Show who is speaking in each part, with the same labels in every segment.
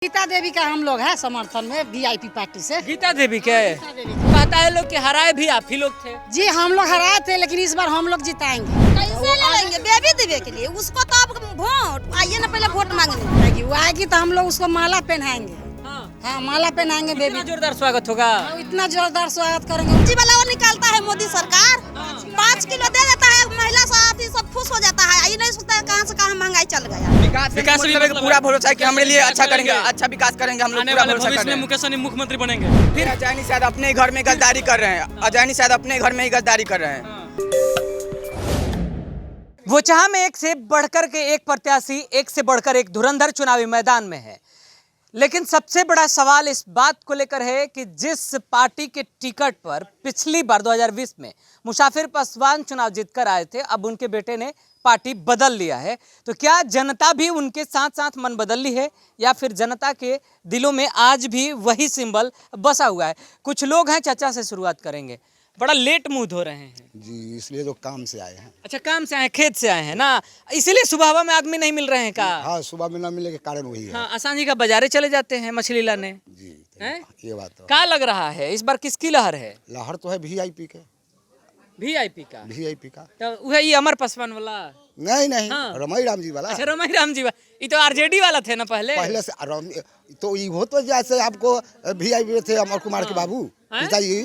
Speaker 1: गीता देवी का हम लोग है समर्थन में वीआईपी पार्टी से।
Speaker 2: गीता देवी के कहता है लोग कि हराए भी आप ही लोग थे।
Speaker 1: जी हम लोग हराए थे, लेकिन इस बार हम लोग जिताएंगे।
Speaker 3: कैसे लड़ेंगे बेबी देवी के लिए? उसको तो अब वोट आइए ना, पहले वोट मांगने।
Speaker 1: वो आएगी तो हम लोग उसको माला पहनाएंगे। हाँ माला पहनाएंगे बेबी।
Speaker 2: जोरदार स्वागत होगा।
Speaker 1: इतना जोरदार स्वागत करेंगे।
Speaker 3: जी वाला वो निकालता है मोदी सरकार, 5 किलो दे देता है, महिला साथी सब खुश हो जाता है। ये नहीं सोचता है कहाँ से कहाँ महंगाई चल गया।
Speaker 4: विकास पूरा भरोसा है कि हमारे लिए अच्छा करेंगे, अच्छा विकास करेंगे। हम लोग पूरा भरोसा कर रहे हैं।
Speaker 2: मुकेश सहनी मुख्यमंत्री बनेंगे।
Speaker 4: फिर अजय शायद अपने घर में गद्दारी कर रहे हैं। अजय शायद अपने घर में ही गद्दारी कर रहे हैं।
Speaker 2: वो चाह में एक से बढ़कर के एक प्रत्याशी, एक से बढ़कर एक धुरंधर चुनावी मैदान में है। लेकिन सबसे बड़ा सवाल इस बात को लेकर है कि जिस पार्टी के टिकट पर पिछली बार 2020 में मुसाफिर पासवान चुनाव जीतकर आए थे, अब उनके बेटे ने पार्टी बदल लिया है। तो क्या जनता भी उनके साथ साथ मन बदल ली है, या फिर जनता के दिलों में आज भी वही सिंबल बसा हुआ है? कुछ लोग हैं, चर्चा से शुरुआत करेंगे। बड़ा लेट मूड हो रहे हैं
Speaker 5: जी, इसलिए तो काम से आए हैं।
Speaker 2: अच्छा, काम से आए, खेत से आए हैं ना, इसीलिए सुबह में आदमी नहीं मिल रहे हैं का?
Speaker 5: हाँ, सुबह में न मिलने के कारण वही है।
Speaker 2: हाँ, आसान जी का बाजारे चले जाते हैं मछली लाने
Speaker 5: जी
Speaker 2: हैं?
Speaker 5: ये बात तो
Speaker 2: क्या लग रहा है इस बार किसकी लहर है?
Speaker 5: लहर तो है वीआईपी के।
Speaker 2: वीआईपी का?
Speaker 5: वीआईपी का
Speaker 2: तो वह ये अमर पासवान वाला?
Speaker 5: नहीं
Speaker 2: हाँ।
Speaker 5: रमाई राम जी वाला।
Speaker 2: अच्छा, रमाई राम जी ये तो आरजेडी वाला थे ना पहले
Speaker 5: से तो वो तो जैसे आपको वीआईपी थे अमर कुमार के बाबू, पिताजी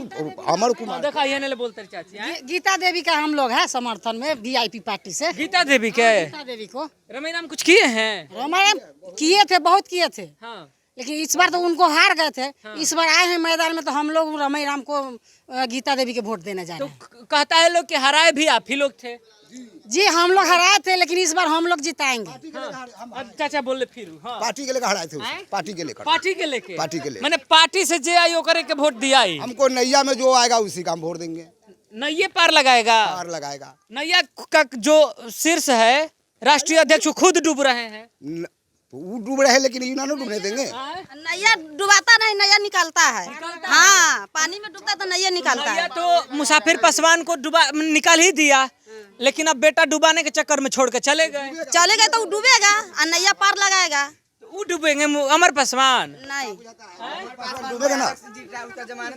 Speaker 5: अमर कुमार।
Speaker 2: देखा ये नहीं बोलते चाची हैं?
Speaker 1: गीता देवी का हम लोग है समर्थन में वीआईपी पार्टी से।
Speaker 2: गीता देवी के?
Speaker 1: गीता देवी को
Speaker 2: रमाई राम कुछ किए हैं?
Speaker 1: हमारे किए थे, बहुत किए थे,
Speaker 2: हाँ।
Speaker 1: लेकिन इस बार तो उनको हार गए थे। इस बार आए हैं मैदान में, तो हम लोग रमाई राम को गीता देवी के वोट देने जा रहे हैं।
Speaker 2: कहता है लोग कि हराए भी आप ही लोग थे।
Speaker 1: जी हम लोग हराए थे, लेकिन इस बार हम लोग जिताएंगे।
Speaker 2: चाचा बोले फिर
Speaker 5: पार्टी के लेकर हराए थे, पार्टी के लेकर।
Speaker 2: पार्टी के लेके?
Speaker 5: पार्टी के लेकर
Speaker 2: मैंने पार्टी से जे आई ओकरे के वोट दिया ही।
Speaker 5: हमको नैया में जो आएगा उसी का हम वोट देंगे।
Speaker 2: नैये पार लगाएगा?
Speaker 5: पार लगाएगा।
Speaker 2: नैया का जो शीर्ष है, राष्ट्रीय अध्यक्ष खुद डूब रहे हैं।
Speaker 5: वो डूब रहे, लेकिन इन्होंने डूबने देंगे?
Speaker 3: नैया डुबाता नहीं, नैया निकालता है। हाँ, पानी में डूबता तो नैया निकालता है।
Speaker 2: तो मुसाफिर पासवान को निकाल ही दिया, लेकिन अब बेटा डुबाने के चक्कर में छोड़ के चले गए।
Speaker 3: तो वो डूबेगा और नैया पार लगाएगा।
Speaker 2: वो डूबेंगे अमर पासवान?
Speaker 3: नहीं
Speaker 5: डूबेगा ना,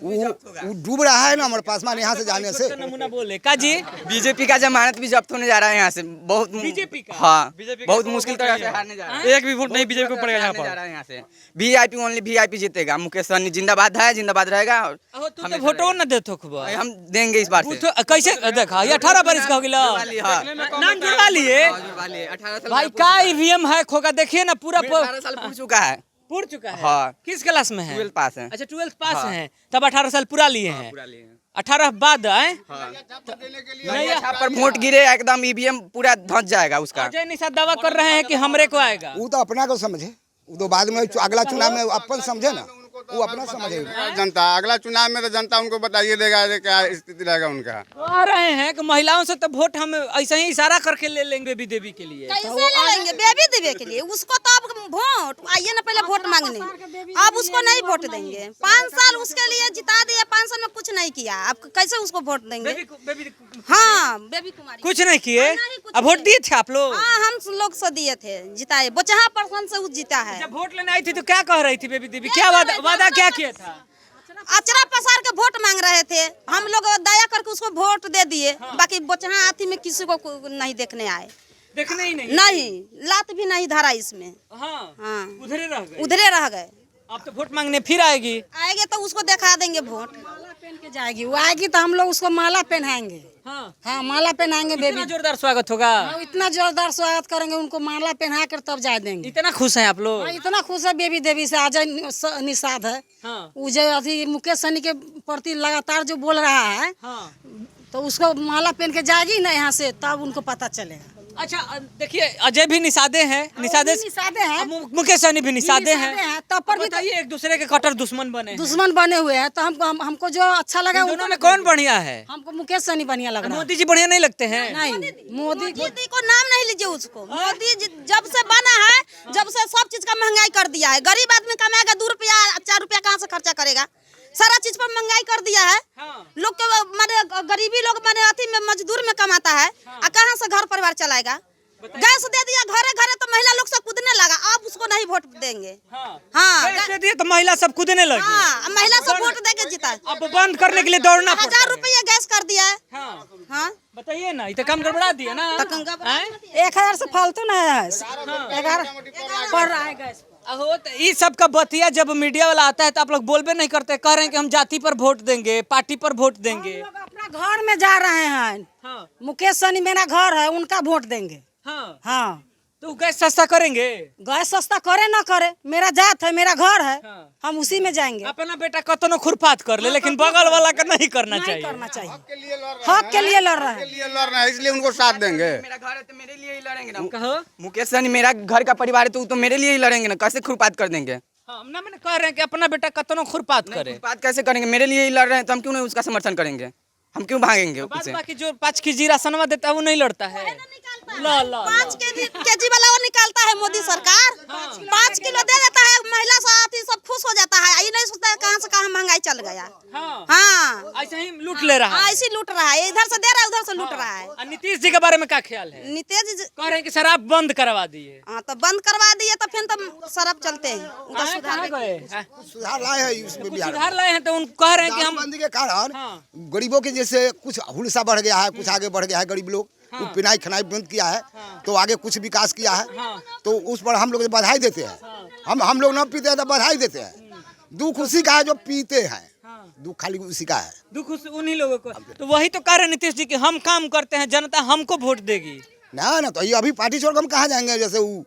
Speaker 5: वो डूब रहा है ना अमर पासवान यहाँ से जाने से।
Speaker 2: नमूना बोले का जी?
Speaker 4: बीजेपी का जमानत भी जब्त होने जा रहा है यहाँ से। बहुत
Speaker 2: बीजेपी का?
Speaker 4: हाँ, बहुत मुश्किल तरह से हारने जा रहा है।
Speaker 2: एक भी वोट नहीं बीजेपी को पड़ेगा
Speaker 4: यहाँ से। वीआईपी ओनली वीआईपी जीतेगा। मुकेश सहनी जिंदाबाद है, जिंदाबाद रहेगा।
Speaker 2: तू तो वोटो न देतो खूब।
Speaker 4: हम देंगे इस बार से।
Speaker 2: कैसे देखा, ये 18 बरस का हो गया, नाम जुड़वा लिए
Speaker 4: 18 साल
Speaker 2: भाई। का ईवीएम है खोका, देखिए ना, पूरा
Speaker 4: 18 साल पूर चुका है।
Speaker 2: पूर चुका है?
Speaker 4: हाँ।
Speaker 2: किस क्लास में है?
Speaker 4: 12 पास है।
Speaker 2: अच्छा, 12 पास हैं, तब 18 साल पूरा लिए हैं। 18 बाद आए?
Speaker 4: पर वोट गिरे एकदम ईवीएम पूरा धंस जाएगा उसका।
Speaker 2: अजय निषाद दावा कर रहे हैं कि हमरे को आएगा।
Speaker 5: वो तो अपना को समझे, वो तो बाद में अगला चुनाव में अपन समझे ना, वो अपना समझे।
Speaker 6: जनता अगला चुनाव में तो जनता उनको बताइए देगा क्या स्थिति रहेगा उनका।
Speaker 2: आ रहे हैं कि महिलाओं से तो वोट हम ऐसे ही इशारा करके ले लेंगे बेबी देवी के लिए।
Speaker 3: कैसे लड़ेंगे बेबी देवी के लिए? उसको तो अब वोट आइए ना, पहले वोट मांगने। अब उसको नहीं वोट देंगे। 5 साल उसके लिए जिता दिए, 5 साल में कुछ नहीं किया। अब कैसे उसको वोट देंगे? हाँ, बेबी कुमारी
Speaker 2: कुछ नहीं किए। अब वोट दिए थे आप लोग?
Speaker 3: हाँ, हम लोग से दिए थे, जिताए। बोचहा परसन से वो जीता है।
Speaker 2: जब वोट लेने आई थी तो क्या कह रही थी बेबी देवी? क्या वादा क्या किया था?
Speaker 3: अचरा पसार के वोट मांग रहे थे। हम लोग दया करके उसको वोट दे दिए। बाकी बोचहा आती में किसी को नहीं देखने आए।
Speaker 2: देखने ही
Speaker 3: नहीं, लात भी नहीं धरा इसमें।
Speaker 2: हाँ,
Speaker 3: हाँ,
Speaker 2: उधरे रह गए।
Speaker 3: उधरे रह गए।
Speaker 2: अब तो वोट मांगने फिर आएगी।
Speaker 3: आएंगे तो उसको दिखा देंगे वोट।
Speaker 1: माला पहन के जाएगी। वो आएगी तो हम लोग उसको माला पहनाएंगे। हाँ माला पहनाएंगे बेबी।
Speaker 2: जोरदार स्वागत होगा।
Speaker 1: इतना जोरदार स्वागत करेंगे, उनको माला पहना कर तब जा देंगे।
Speaker 2: इतना खुश हैं आप लोग?
Speaker 1: इतना खुश है बेबी देवी से। अजय निषाद है, वो जो अभी मुकेश सहनी के प्रति लगातार जो बोल रहा है, तो उसको माला पहन के जाएगी ना यहाँ से, तब उनको पता चलेगा।
Speaker 2: अच्छा, देखिए, अजय भी निषादे हैं, निषादे हैं, मुकेश सहनी भी निषादे हैं।
Speaker 1: तब पर
Speaker 2: बताइए, एक दूसरे के कट्टर दुश्मन बने
Speaker 1: हुए हैं। तो हमको जो अच्छा लगा,
Speaker 2: दोनों में कौन बढ़िया है?
Speaker 1: हमको मुकेश सहनी बढ़िया लग रहा है।
Speaker 2: मोदी जी बढ़िया नहीं लगते हैं?
Speaker 1: नहीं, मोदी
Speaker 3: को नाम नहीं लीजिए उसको। मोदी जब से बना है, जब से सब चीज का महंगाई कर दिया है। गरीब आदमी कमाएगा 2 रुपया 4 रुपया कहाँ से खर्चा करेगा? सारा चीज पर महंगाई कर दिया है। लोग के माने गरीबी लोग माने अथी में मजदूर में कमाता है। कहाँ से घर परिवार चलाएगा? गैस दे दिया घरे घरे तो महिला लोग सब कूदने लगा, अब उसको नहीं वोट देंगे। हाँ
Speaker 2: गैस दे दिए तो महिला सब कूदने लगी।
Speaker 3: हाँ, महिला सब वोट देके जीता है।
Speaker 2: अब बंद करने के लिए दौड़ना पड़ता
Speaker 3: 1000
Speaker 2: है।
Speaker 3: रुपया गैस कर दिया है। हाँ
Speaker 2: बताइए ना, इतना काम गड़बड़ा दिया ना।
Speaker 1: 1000 से फालतू नहीं है, 11 पड़ रहा है गैस।
Speaker 2: अहो तो इस सब का बतिया जब मीडिया वाला आता है तो आप लोग बोलबे नहीं करते, कह रहे हैं कि हम जाति पर वोट देंगे, पार्टी पर वोट देंगे।
Speaker 1: लोग अपना घर में जा रहे हैं, मुकेश सहनी मेरा घर है, उनका वोट देंगे। हाँ
Speaker 2: तो गैस सस्ता करेंगे।
Speaker 1: गैस सस्ता करे ना करे, मेरा जात है, मेरा घर है, हम उसी में जाएंगे।
Speaker 2: अपना बेटा कतनो खुरपात कर ले, लेकिन बगल वाला का नहीं करना चाहिए।
Speaker 1: करना चाहिए, हक के लिए लड़ रहा है।
Speaker 6: लिए लड़ रहे हैं, इसलिए उनको साथ देंगे।
Speaker 4: मेरा घर है तो मेरे लिए ही लड़ेंगे ना।
Speaker 2: कहो
Speaker 4: मुकेश सहनी मेरा घर का परिवार है तो मेरे लिए ही लड़ेंगे ना, कैसे खुरपात कर देंगे?
Speaker 2: हम ना मैंने कह रहे हैं कि अपना बेटा कतनो खुरपात करे।
Speaker 4: बात कैसे करेंगे? मेरे लिए ही लड़ रहे हैं तो हम क्यों नहीं उसका समर्थन करेंगे? हम क्यों भागेंगे
Speaker 2: बात
Speaker 4: उससे?
Speaker 2: बाकी जो 5 की जीरा सनवा देता है वो नहीं लड़ता है। ला
Speaker 3: 5 केजी वाला वो निकालता है मोदी सरकार, 5 किलो दे देता है, महिला साथी सब खुश हो जाता है। ये नहीं सोचता है कहाँ से कहाँ महंगाई चल गया। हाँ
Speaker 2: ऐसे ही लूट ले रहा है।
Speaker 3: ऐसे ही लूट रहा है, इधर से दे रहा है उधर से लूट रहा है।
Speaker 2: और नीतीश जी के बारे में क्या ख्याल है?
Speaker 3: नीतीश जी
Speaker 2: कह रहे हैं कि शराब बंद करवा दिए।
Speaker 3: हाँ तो बंद करवा दिए तो फिर तो शराब चलते हैं, उधर सुधार
Speaker 2: कहाँ गए?
Speaker 5: सुधार लाए हैं इसमें बिहार में।
Speaker 2: सुधार लाए हैं तो उन कह रहे हैं कि हम
Speaker 5: दारूबंदी के कारण गरीबों के जैसे कुछ हुलसा बढ़ गया है, कुछ आगे बढ़ गया है। गरीब लोग वो पिनाई खनाई बंद किया है तो आगे कुछ विकास किया है, तो उस पर हम लोग बधाई देते हैं। हम लोग न पीते हैं तो बधाई देते हैं। दुख उसी का है जो पीते हैं, दुख खाली उसी का है।
Speaker 2: दुख उन्हीं लोगों को। तो वही तो कह रहे हैं नीतीश जी कि हम काम करते हैं, जनता हमको वोट देगी।
Speaker 5: ना तो ये अभी पार्टी छोड़ के हम कहाँ जाएंगे? जैसे वो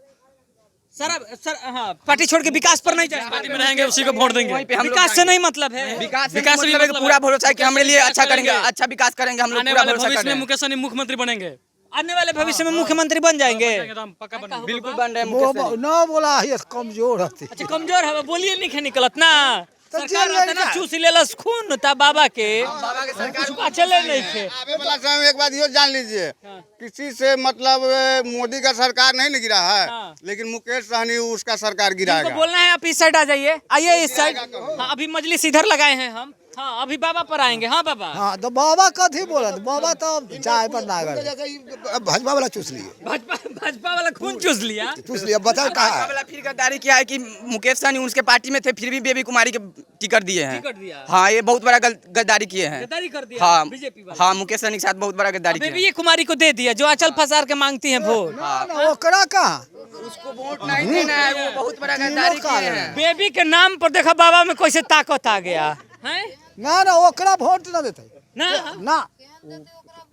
Speaker 2: हाँ, पार्टी छोड़ के विकास पर नहीं जाएंगे, पार्टी में रहेंगे, उसी को वोट देंगे। विकास से नहीं मतलब है।
Speaker 4: विकास से मतलब है कि पूरा भरोसा है कि हमारे लिए अच्छा करेंगे, अच्छा विकास करेंगे। हम लोग पूरा भरोसा कर रहे हैं।
Speaker 7: मुकेश सहनी मुख्यमंत्री बनेंगे,
Speaker 2: आने वाले भविष्य में मुख्यमंत्री बन जाएंगे।
Speaker 4: बिल्कुल बन रहे हैं मुकेश सहनी।
Speaker 5: न बोला है कमजोर है।
Speaker 2: अच्छा कमजोर है, बोलिए नहीं निकलत ना। सरकार इतना चूस लेलस खून था बाबा के, चले नहीं थे।
Speaker 6: आने वाला समय में एक बात ये जान लीजिए, किसी से मतलब मोदी का सरकार नहीं न गिरा है, लेकिन मुकेश सहनी उसका सरकार गिराएगा।
Speaker 2: तो बोलना है आप इस साइड आ जाइए, आइए इस साइड। हाँ, अभी मजलिस इधर लगाए हैं हम। हाँ अभी बाबा पर आएंगे। हाँ बाबा।
Speaker 5: हाँ तो बाबा कथी बोलत? बाबा तो चाय पर नागर भाजपा वाला चूस लिए,
Speaker 2: भाजपा वाला खून चूस लिया।
Speaker 5: चूस लिया। बताओ कहाँ है?
Speaker 4: वाला फिर गद्दारी किया है कि मुकेश सहनी उसके पार्टी में थे, फिर भी बेबी कुमारी के टिकट दिए हैं।
Speaker 2: टिकट दिया।
Speaker 4: हाँ ये बहुत बड़ा गद्दारी किए हैं।
Speaker 2: गद्दारी कर दिया
Speaker 4: हाँ
Speaker 2: बीजेपी वाले।
Speaker 4: हाँ मुकेश सहनी के साथ बहुत बड़ा गद्दारी किया
Speaker 2: बेबी ये कुमारी को दे दिया जो अचल फसार के मांगती है वोट।
Speaker 5: ओकरा कहाँ
Speaker 4: उसको वोट नहीं देना है, वो बहुत बड़ा गद्दारी किए हैं।
Speaker 2: बेबी के नाम पर देखा बाबा में कैसे ताकत आ गया है
Speaker 5: ना ओकरा वोट न देते
Speaker 2: ना।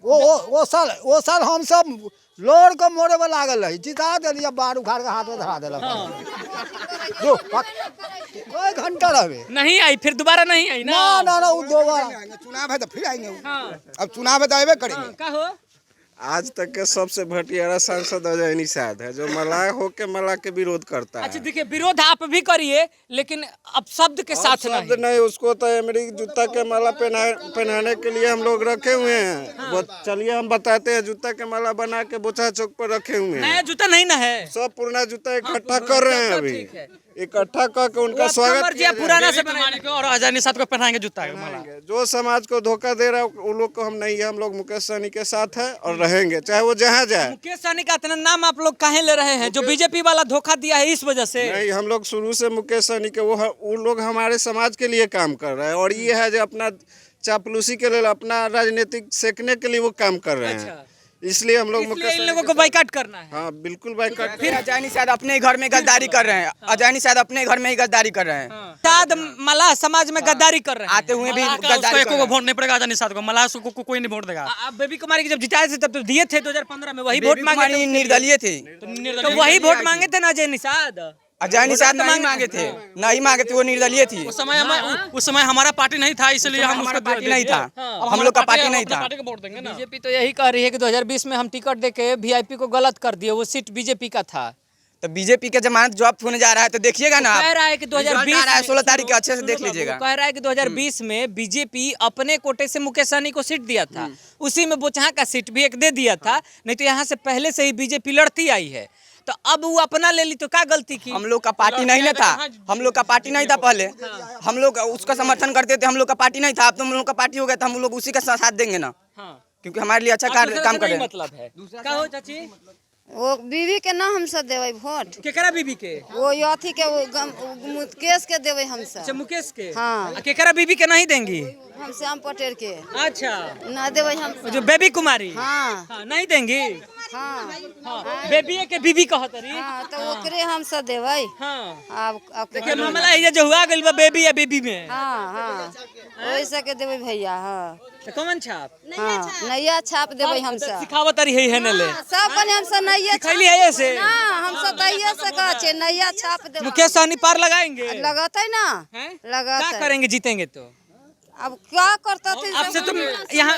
Speaker 5: वो साल हम सब लोड को मोड़े में लागल रही, जिता दिलिए, बार उखाड़ के हाथ में धरा दिलक। जो कोई घंटा रहे
Speaker 2: नहीं आई, फिर दोबारा नहीं आई ना।
Speaker 5: ना वो दोबारा चुनाव है तो फिर आएंगे। अब चुनाव है तो आएबे करेंगे।
Speaker 2: कहो
Speaker 8: आज तक के सबसे भटियारा सांसद अजय निषाद है, जो मलाह होके मलाह के विरोध करता है।
Speaker 2: अच्छा देखिए, विरोध आप भी करिए लेकिन अब शब्द के साथ
Speaker 8: शब्द नहीं, उसको तो अमेरिकी जूता के माला पहनाने के लिए हम लोग रखे हुए हैं। चलिए हम बताते हैं, जूता के माला बना के बोचा चौक पर रखे हुए हैं।
Speaker 2: नया जूता नहीं ना है,
Speaker 8: सब पुराना जूता इकट्ठा कर रहे हैं। अभी इकट्ठा करके उनका स्वागत किया
Speaker 2: पुराना से
Speaker 7: को और अजय निषाद को पहनाएंगे जूता का माला।
Speaker 8: जो समाज को धोखा दे रहा है उन लोग को हम नहीं है। हम लोग मुकेश सहनी के साथ हैं और रहेंगे, चाहे वो जहाँ जाए।
Speaker 2: मुकेश सहनी का इतना नाम आप लोग काहे ले रहे हैं? जो बीजेपी वाला धोखा दिया है इस वजह से।
Speaker 8: नहीं, हम लोग शुरू से मुकेश सहनी के वो लोग हमारे समाज के लिए काम कर रहे हैं, और ये है जो अपना चापलूसी के लिए, अपना राजनीतिक सेकने के लिए वो काम कर रहे हैं। इसलिए हम लोग
Speaker 2: इन लोगों को बाइकाट करना है।
Speaker 8: हाँ बिल्कुल बाइकाट।
Speaker 4: फिर अजय निषाद अपने घर में गद्दारी कर रहे हैं। अजय निषाद अपने घर में ही गद्दारी कर रहे हैं।
Speaker 2: शायद मलाह समाज में गद्दारी कर रहे हैं।
Speaker 4: आते हुए भी
Speaker 7: उसको
Speaker 4: गद्दारी कर
Speaker 7: एको
Speaker 4: रहे
Speaker 7: को
Speaker 4: हैं।
Speaker 7: वोट नहीं पड़ेगा अजय निषाद को, मलाह को कोई नहीं वोट देगा।
Speaker 2: आप बेबी कुमारी की जब जिताए थे तब तो दिए थे 2015 में, वही वोट
Speaker 4: बेबी
Speaker 2: मांगे
Speaker 4: कुमारी
Speaker 2: थे।
Speaker 4: निर्दलीय थे,
Speaker 2: तो वही वोट मांगे थे ना अजय निषाद।
Speaker 4: अजय निषाद नहीं मांगे थे, नहीं मांगे थे, वो निर्दलीय थी।
Speaker 7: उस समय हमारा पार्टी नहीं था, इसलिए हम
Speaker 4: हमारा
Speaker 7: उसको
Speaker 4: पार्टी नहीं था।
Speaker 7: अब
Speaker 4: हम लोग का पार्टी नहीं
Speaker 7: अपने
Speaker 4: था।
Speaker 7: पार्टी को वोट देंगे ना।
Speaker 2: बीजेपी तो यही कह रही है कि 2020 में हम टिकट देके वीआईपी को गलत कर दिए, वो सीट बीजेपी का था।
Speaker 4: तो बीजेपी के जमानत जब्त होने जा रहा है, तो देखिएगा ना।
Speaker 2: कह रहा है कि 2020
Speaker 4: में 16 तारीख के अच्छे से देख लीजिएगा।
Speaker 2: कह रहा है कि 2020 में बीजेपी अपने कोटे से मुकेश सहनी को सीट दिया था, उसी में बोचहा का सीट भी एक दे दिया था। नहीं तो यहाँ से पहले से ही बीजेपी लड़ती आई है, तो अब वो अपना ले ली तो क्या गलती की?
Speaker 4: हम लोग का पार्टी नहीं ना था, हम लोग का पार्टी नहीं था पहले। हम लोग उसका समर्थन करते थे, हम लोग का पार्टी नहीं था। अब तो हम लोग का पार्टी हो गया, तो हम लोग उसी का साथ देंगे ना, क्योंकि हमारे लिए अच्छा काम कर रहे हैं।
Speaker 2: मतलब है। क्या हो चाची?
Speaker 3: वो बीवी के ना हम सब देवे वोट,
Speaker 2: केकरा बीबी के?
Speaker 3: वो अथी के मुकेश के देवे हम सब।
Speaker 2: अच्छा मुकेश के।
Speaker 3: हाँ।
Speaker 2: आ केकरा बीबी के नहीं देंगी?
Speaker 3: हम श्याम पटेल के
Speaker 2: अच्छा
Speaker 3: ना देवे हम सब।
Speaker 2: जो बेबी कुमारी।
Speaker 3: हाँ
Speaker 2: हाँ, नहीं देंगी।
Speaker 3: हाँ
Speaker 2: हाँ, बेबी के बीबी कहतरी।
Speaker 3: हाँ, तो ओकरे हम सब देवे।
Speaker 2: हाँ
Speaker 3: अब
Speaker 2: के मामला ये जो हुआ गइल बा बेबी या बेबी में।
Speaker 3: हाँ हाँ वैसे के देवे भैया। हाँ
Speaker 2: तो कौन छाप?
Speaker 3: हाँ नैया छाप देवे हम सब।
Speaker 2: सिखावत रही है नले
Speaker 3: सब कने हम सब नैया
Speaker 2: सिखैली है ऐसे।
Speaker 3: ना हम सब दैया से कह छे नैया छाप देवे।
Speaker 2: मुकेश सहनी पार लगाएंगे?
Speaker 3: लगत है ना,
Speaker 2: हैं?
Speaker 3: लगत
Speaker 2: क्या
Speaker 3: है।
Speaker 2: करेंगे जीतेंगे तो?
Speaker 3: अब क्या करता थे?
Speaker 2: आपसे तुम यहाँ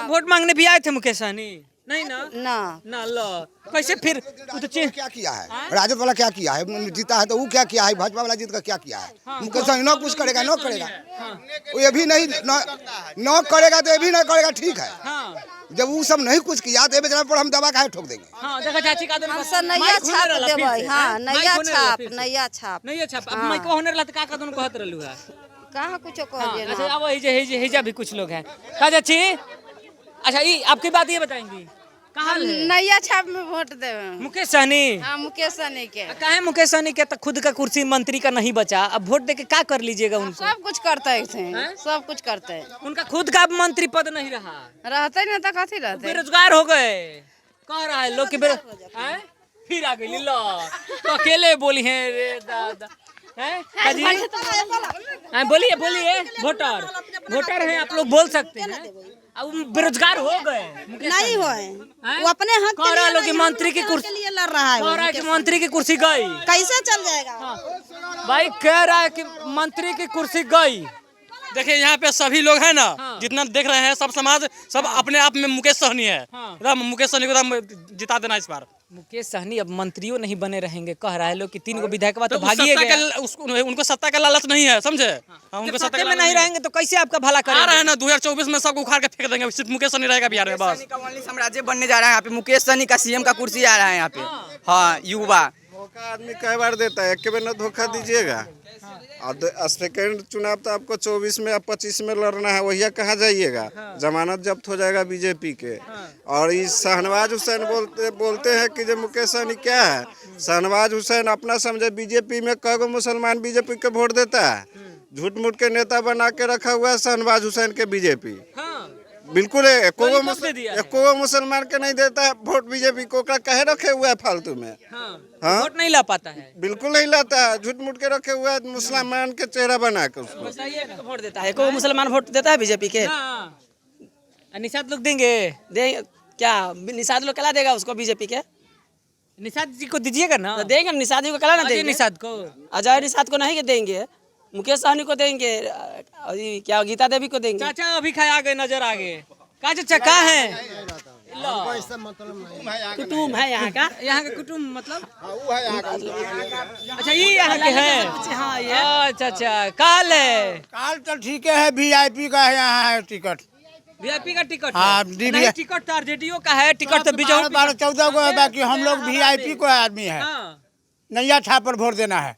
Speaker 2: वोट मांगने भी आए थे मुकेश सहनी? नहीं ना
Speaker 3: ना
Speaker 2: ना लो कैसे फिर वो तो
Speaker 5: क्या किया है? राजद वाला क्या किया है? जीता है तो वो क्या किया है? भाजपा वाला जीत का क्या किया है? मुकेश सहनी न कुछ करेगा, न करेगा। वो ये भी नहीं न करेगा तो ये भी नहीं करेगा, ठीक है। जब वो सब नहीं कुछ किया तो बेचारा पर हम दबा काहे ठोक देंगे?
Speaker 2: हाँ देखा चाची का
Speaker 3: हम सब नैया छाप देवे। हाँ नैया छाप, नैया छाप।
Speaker 2: नहीं अच्छा अब मैं को होने रहता का का दोनों कहत रहलू है।
Speaker 3: कहाँ कुछ कह दिए
Speaker 2: अच्छा
Speaker 3: ना।
Speaker 2: अब हिजा भी कुछ लोग हैं का चाची। अच्छा ये आपकी बात ये बताएंगी कहाँ
Speaker 3: नैया छाप में वोट देवे
Speaker 2: मुकेश सहनी?
Speaker 3: हाँ मुकेश सहनी के।
Speaker 2: काहे मुकेश सहनी के तो खुद का कुर्सी मंत्री का नहीं बचा, अब वोट देके क्या कर लीजिएगा उनको?
Speaker 3: सब कुछ करते थे, सब कुछ करते।
Speaker 2: उनका खुद का मंत्री पद नहीं रहा,
Speaker 3: रहते नहीं तो कथी रहते।
Speaker 2: बेरोजगार हो गए। कह रहा है लोग कि फिर आ गई लो तो अकेले बोली है रे दादा हैं काजी। बोलिए बोलिए वोटर हैं आप लोग, बोल सकते हैं। अब बेरोजगार हो गए
Speaker 3: नहीं होए, वो अपने हक
Speaker 2: कह रहा है लोग कि मंत्री की कुर्सी
Speaker 3: लिए लड़ रहा है।
Speaker 2: कह रहा है कि मंत्री की कुर्सी गई।
Speaker 3: कैसे चल जाएगा?
Speaker 2: भाई कह रहा है कि मंत्री की कुर्सी गई।
Speaker 7: देखिए यहाँ पे सभी लोग हैं ना, जितना देख रहे हैं सब समाज सब अपने आप में मुकेश सहनी है। एकदम मुकेश सहनी को एकदम जिता देना इस बार।
Speaker 2: मुकेश सहनी अब मंत्रियों नहीं बने रहेंगे, कह रहा है लोग कि 3 गो विधायक बाद तो
Speaker 7: तो
Speaker 2: भागिए गए।
Speaker 7: उनको सत्ता का लालच नहीं है, समझे? उनको
Speaker 2: सत्ता में नहीं रहेंगे तो कैसे आपका भला
Speaker 7: आ रहा
Speaker 2: करेंगे?
Speaker 7: है ना 2024 में सबको उखाड़ के फेंक देंगे, सिर्फ मुकेश सहनी रहेगा बिहार में बस।
Speaker 4: साम्राज्य बनने जा रहा है यहाँ पे। मुकेश सहनी का सीएम का कुर्सी आ रहा है यहाँ पे। हाँ युवा
Speaker 8: धोखा आदमी कई बार देता है, एक बार न धोखा दीजिएगा। और सेकेंड चुनाव तो आपको 24 में या 25 में लड़ना है, वही कहाँ जाइएगा? जमानत जब्त हो जाएगा बीजेपी के। और इस शहनवाज हुसैन बोलते हैं कि जो मुकेश सहनी क्या है, शहनवाज हुसैन अपना समझे बीजेपी में कई मुसलमान बीजेपी के वोट देता है। झूठ मूठ के नेता बना के रखा हुआ है शहनवाज हुसैन के बीजेपी। बिल्कुल एको मुसलमान के नहीं देता वोट बीजेपी को, कहे रखे हुआ है फालतू में। हाँ
Speaker 2: वोट नहीं ला पाता है,
Speaker 8: बिल्कुल नहीं लाता है, झूठ मूठ के रखे हुआ है मुसलमान के चेहरा बना के उसको
Speaker 4: वोट देता है। कोई मुसलमान वोट देता है बीजेपी के?
Speaker 2: निषाद लोग देंगे।
Speaker 4: देंगे क्या? निषाद लोग कला देगा उसको बीजेपी के?
Speaker 2: निषाद जी को दीजिएगा ना?
Speaker 4: तो देंगे निषाद जी को, कला ना देंगे।
Speaker 2: निषाद को,
Speaker 4: अजय निषाद को नहीं देंगे, मुकेश सहनी को देंगे, क्या गीता देवी को देंगे।
Speaker 2: चाचा अभी आ गए, नजर आ गए। का चाचा का है?
Speaker 4: कुटुम है यहाँ का।
Speaker 2: यहाँ का कुटुम मतलब? अच्छा ये यहाँ के हैं।
Speaker 4: हाँ ये
Speaker 2: अच्छा अच्छा काल है।
Speaker 9: काल तो ठीक है, वीआईपी का है, यहाँ है टिकट।
Speaker 2: वीआईपी का टिकट?
Speaker 9: हाँ,
Speaker 2: नहीं टिकट तो आरजेडीओ का है, टिकट तो बीजेपी
Speaker 9: 12-14 को है, बाकी हम लोग वीआईपी को आदमी है। नैया छाप पर वोट देना है,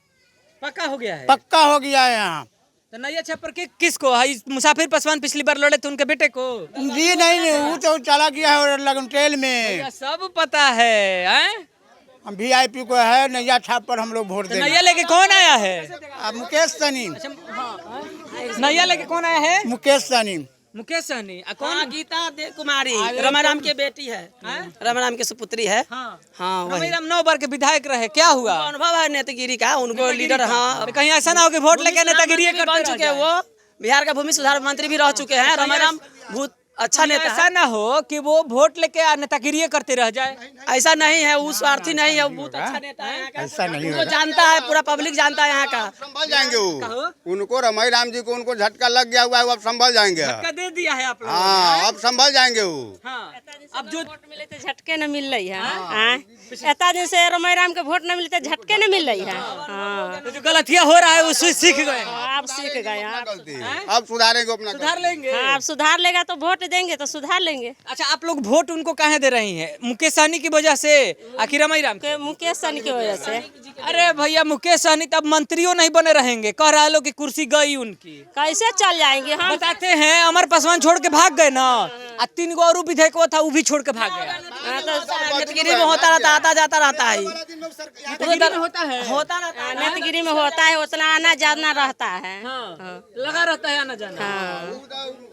Speaker 2: पक्का हो गया है।
Speaker 9: पक्का हो गया है यहाँ।
Speaker 2: तो नैया छाप पर किसको? मुसाफिर पासवान पिछली बार लड़े थे, उनके बेटे को
Speaker 9: जी नहीं, वो तो चला गया है लगन ट्रेल में।
Speaker 2: सब पता है।
Speaker 9: हम वीआईपी को है, नैया छाप पर हम लोग वोट देंगे।
Speaker 2: नैया लेके कौन आया है?
Speaker 9: मुकेश सहनी।
Speaker 2: नैया लेके कौन आया है?
Speaker 9: मुकेश सहनी।
Speaker 2: मुकेश सहनी
Speaker 4: कौन? गीता कुमारी रमाराम के बेटी है, रमाराम के सुपुत्री है। हाँ वही।
Speaker 2: 9 बार के विधायक रहे, क्या हुआ?
Speaker 4: अनुभव है नेतागिरी का, उनको लीडर। हाँ
Speaker 2: कहीं ऐसा ना हो कि वोट लेके नेतागिरी
Speaker 4: बन चुके हैं। वो बिहार का भूमि सुधार मंत्री भी रह चुके हैं। रमाराम बहुत अच्छा नेता है।
Speaker 2: ऐसा ना हो कि वो वोट लेके नेतागिरी करते रह जाए।
Speaker 4: ऐसा नहीं है, वो स्वार्थी नहीं है, बहुत अच्छा नेता है यहाँ का।
Speaker 9: ऐसा नहीं
Speaker 4: वो जानता है, पूरा पब्लिक जानता है यहाँ का।
Speaker 6: संभल जाएंगे वो, उनको रमाई राम जी को उनको झटका लग गया हुआ है, वो अब संभल जाएंगे।
Speaker 2: झटका दे दिया है आप लोगों ने।
Speaker 6: हाँ अब संभल जाएंगे वो।
Speaker 2: हाँ अब जो
Speaker 3: मिले तो झटके न मिल रही है। एता दिन से रमाई राम के वोट न मिलते झटके न मिल रही है। हाँ
Speaker 2: जो गलतियाँ हो रहा है वो सीख गए।
Speaker 3: आप सीख गए।
Speaker 6: अब सुधारेंगे अपना,
Speaker 2: सुधार लेंगे।
Speaker 3: हाँ आप सुधार लेगा तो वोट देंगे तो सुधार लेंगे।
Speaker 2: अच्छा आप लोग वोट उनको काहे दे रही हैं? मुकेश सहनी की वजह से? आखिर रमाई राम
Speaker 3: के मुकेश सहनी की वजह से।
Speaker 2: अरे भैया मुकेश सहनी तब मंत्रियों नहीं बने रहेंगे, कह रहा है लोग कि कुर्सी गई उनकी।
Speaker 3: कैसे चल जाएंगे? हम
Speaker 2: बताते हैं अमर पासवान छोड़ के भाग गए ना, 3 गो और विधायक था वो भी छोड़ के भाग गया।
Speaker 10: नेतगिरी में होता रहता, आता जाता रहता है।
Speaker 2: होता है
Speaker 10: होता रहता है,
Speaker 3: नेतगिरी में होता है, उतना आना जाना रहता है।
Speaker 2: लगा रहता है आना जाना।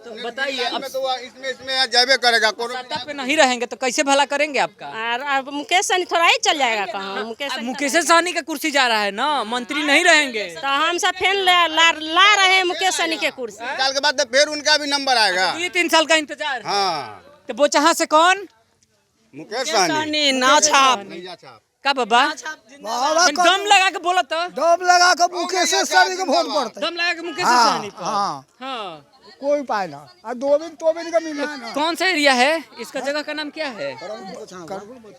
Speaker 2: तो बताइए अब
Speaker 6: इसमें जाबे करेगा
Speaker 2: सत्ता पे नहीं रहेंगे तो कैसे भला करेंगे आपका?
Speaker 3: और मुकेश सहनी थोड़ा ही चल जाएगा कहाँ?
Speaker 2: मुकेश सहनी का कुर्सी जा रहा है ना, मंत्री नहीं रहेंगे।
Speaker 3: तो हम सब फिर ला रहे हैं मुकेश सहनी के कुर्सी।
Speaker 6: साल के बाद फिर उनका भी नंबर आएगा।
Speaker 2: 3 साल का इंतजार।
Speaker 6: हाँ,
Speaker 2: तो बोचहा से कौन?
Speaker 6: मुकेश सहनी
Speaker 10: नाव छाप।
Speaker 2: का बाबा दम लगा के बोला तो
Speaker 9: दम लगा के मुकेश सहनी के वोट पड़ता
Speaker 2: दम लगा के मुकेश सहनी पर।
Speaker 9: हाँ कोई पाए ना, और 2 दिन तो भी का मिलना है ना।
Speaker 2: कौन सा एरिया है इसका? जगह का नाम क्या है?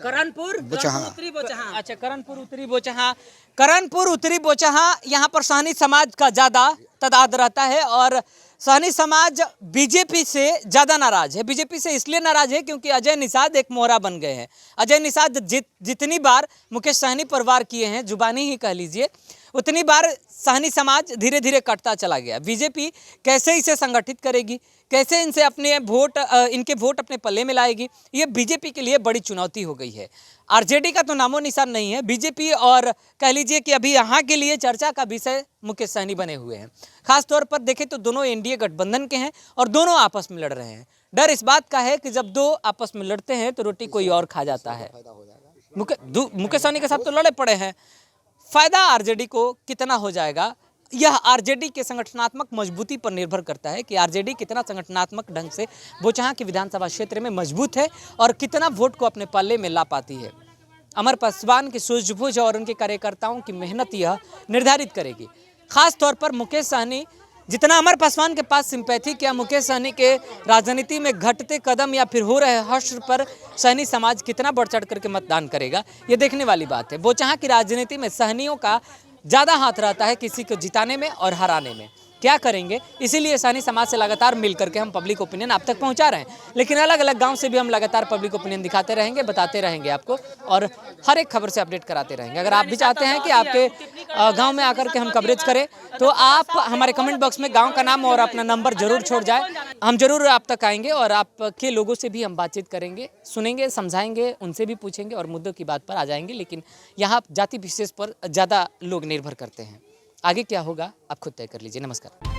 Speaker 2: करणपुर उत्तरी बोचहा। अच्छा, करणपुर उत्तरी बोचहा। करणपुर उत्तरी बोचहा, यहाँ पर सहनी समाज का ज्यादा तादाद रहता है और सहनी समाज बीजेपी से ज़्यादा नाराज है। बीजेपी से इसलिए नाराज है क्योंकि अजय निषाद एक मोहरा बन गए हैं। अजय निषाद जितनी बार मुकेश सहनी पर वार किए हैं, जुबानी ही कह लीजिए, उतनी बार सहनी समाज धीरे धीरे कटता चला गया। बीजेपी कैसे इसे संगठित करेगी, कैसे इनसे इनके वोट अपने पल्ले में लाएगी, ये बीजेपी के लिए बड़ी चुनौती हो गई है। आरजेडी का तो नामो निशान नहीं है। बीजेपी और कह लीजिए कि अभी यहाँ के लिए चर्चा का विषय मुकेश सहनी बने हुए हैं। खास तौर पर देखें तो दोनों एनडीए गठबंधन के हैं और दोनों आपस में लड़ रहे हैं। डर इस बात का है कि जब दो आपस में लड़ते हैं तो रोटी कोई और खा जाता है। मुकेश सहनी के साथ तो लड़े पड़े हैं, फायदा आरजेडी को कितना हो जाएगा, यह आरजेडी के संगठनात्मक मजबूती पर निर्भर करता है कि आरजेडी कितना संगठनात्मक ढंग से बोचहा के विधानसभा क्षेत्र में मजबूत है और कितना वोट को अपने पल्ले में ला पाती है। अमर पासवान की सूझबूझ और उनके कार्यकर्ताओं की मेहनत यह निर्धारित करेगी। खास तौर पर मुकेश सहनी, जितना अमर पासवान के पास सिंपैथी क्या मुकेश सहनी के राजनीति में घटते कदम या फिर हो रहे हश्र पर सहनी समाज कितना बढ़ चढ़ करके मतदान करेगा, ये देखने वाली बात है। बोचहा की राजनीति में सहनियों का ज़्यादा हाथ रहता है किसी को जिताने में और हराने में। क्या करेंगे, इसीलिए सहनी समाज से लगातार मिल करके हम पब्लिक ओपिनियन आप तक पहुंचा रहे हैं। लेकिन अलग अलग गांव से भी हम लगातार पब्लिक ओपिनियन दिखाते रहेंगे, बताते रहेंगे आपको और हर एक खबर से अपडेट कराते रहेंगे। अगर आप भी चाहते हैं कि आपके गांव में आकर के हम कवरेज करें तो आप हमारे कमेंट बॉक्स में गाँव का नाम और अपना नंबर जरूर छोड़ जाए। हम जरूर आप तक आएंगे और आपके लोगों से भी हम बातचीत करेंगे, सुनेंगे, समझाएंगे, उनसे भी पूछेंगे और मुद्दों की बात पर आ जाएंगे। लेकिन यहाँ जाति विशेष पर ज़्यादा लोग निर्भर करते हैं। आगे क्या होगा आप खुद तय कर लीजिए। नमस्कार।